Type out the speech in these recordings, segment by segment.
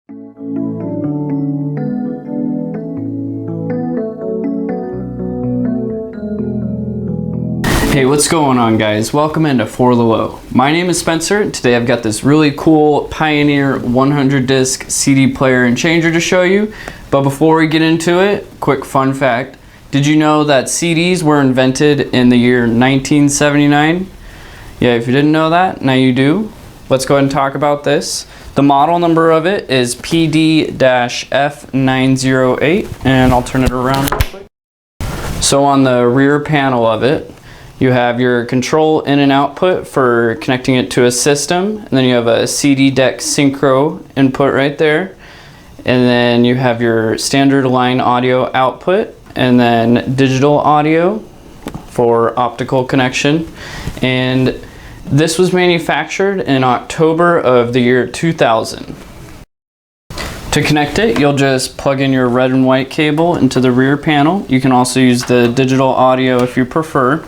Hey, what's going on, guys? Welcome into For the Low. My name is Spencer. Today I've got this really cool Pioneer 100 disc CD player and changer to show you. But before we get into it, quick fun fact. Did you know that CDs were invented in the year 1979? Yeah, if you didn't know that, now you do. Let's go ahead and talk about this. The model number of it is PD-F908, and I'll turn it around real quick. So on the rear panel of it, you have your control in and output for connecting it to a system, and then you have a CD deck synchro input right there, and then you have your standard line audio output, and then digital audio for optical connection. And this was manufactured in October of the year 2000. To connect it, you'll just plug in your red and white cable into the rear panel. You can also use the digital audio if you prefer.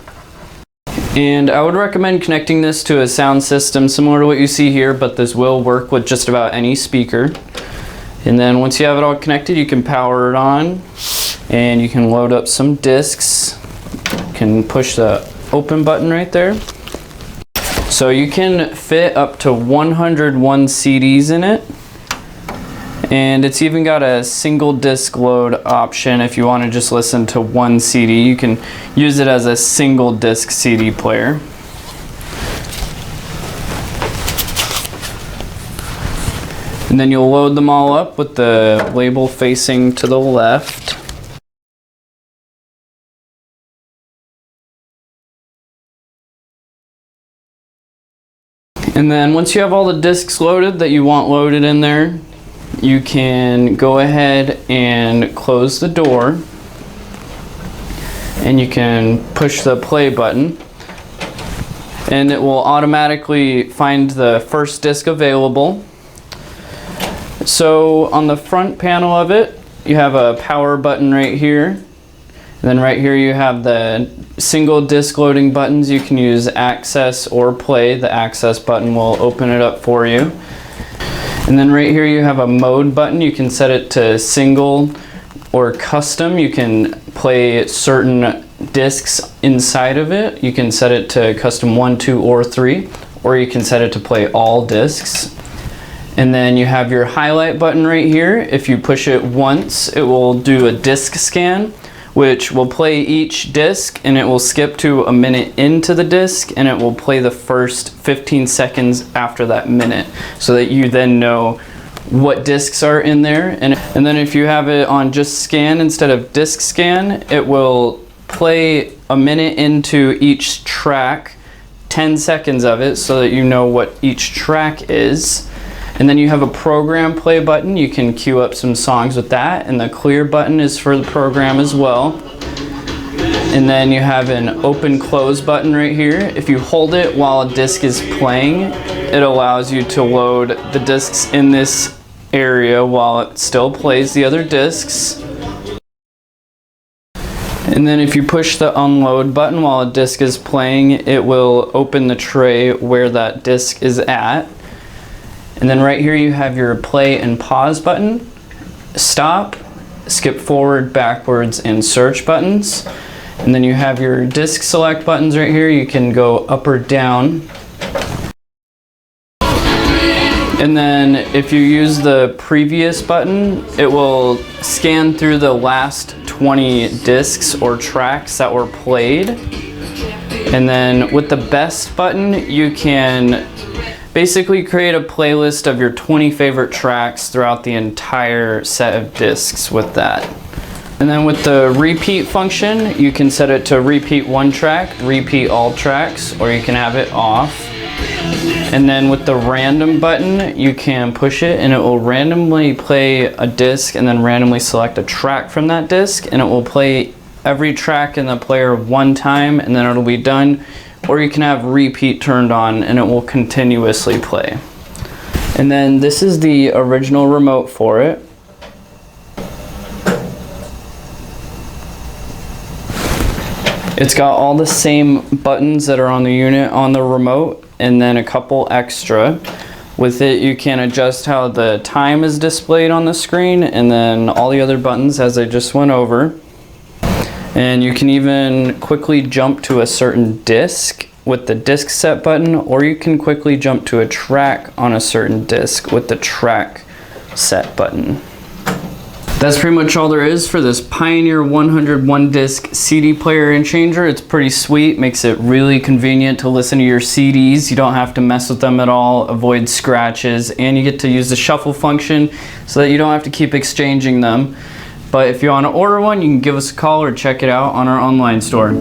And I would recommend connecting this to a sound system similar to what you see here, but this will work with just about any speaker. And then once you have it all connected, you can power it on and you can load up some discs. You can push the open button right there. So you can fit up to 101 CDs in it. And it's even got a single disc load option. If you want to just listen to one CD, you can use it as a single disc CD player. And then you'll load them all up with the label facing to the left. And then once you have all the discs loaded that you want loaded in there, you can go ahead and close the door, and you can push the play button, and it will automatically find the first disc available. So on the front panel of it, you have a power button right here, and then right here you have the single disc loading buttons. You can use access or play. The access button will open it up for you. And then right here you have a mode button. You can set it to single or custom. You can play certain discs inside of it. You can set it to custom 1, 2, or 3, or you can set it to play all discs. And then you have your highlight button right here. If you push it once, it will do a disc scan, which will play each disc, and it will skip to a minute into the disc, and it will play the first 15 seconds after that minute, so that you then know what discs are in there. And then if you have it on just scan instead of disc scan, it will play a minute into each track, 10 seconds of it, so that you know what each track is. And then you have a program play button. You can queue up some songs with that, and the clear button is for the program as well. And then you have an open close button right here. If you hold it while a disc is playing, it allows you to load the discs in this area while it still plays the other discs. And then if you push the unload button while a disc is playing, it will open the tray where that disc is at. And then right here you have your play and pause button, stop, skip forward, backwards, and search buttons. And then you have your disc select buttons right here. You can go up or down. And then if you use the previous button, it will scan through the last 20 discs or tracks that were played. And then with the best button, you can basically create a playlist of your 20 favorite tracks throughout the entire set of discs with that. And then with the repeat function, you can set it to repeat one track, repeat all tracks, or you can have it off. And then with the random button, you can push it and it will randomly play a disc and then randomly select a track from that disc, and it will play every track in the player one time and then it'll be done. Or you can have repeat turned on and it will continuously play. And then this is the original remote for it. It's got all the same buttons that are on the unit on the remote, and then a couple extra. With it, you can adjust how the time is displayed on the screen, and then all the other buttons as I just went over. And you can even quickly jump to a certain disc with the disc set button, or you can quickly jump to a track on a certain disc with the track set button. That's pretty much all there is for this Pioneer 101 disc CD player and changer. It's pretty sweet, makes it really convenient to listen to your CDs. You don't have to mess with them at all, avoid scratches, and you get to use the shuffle function so that you don't have to keep exchanging them. But if you want to order one, you can give us a call or check it out on our online store.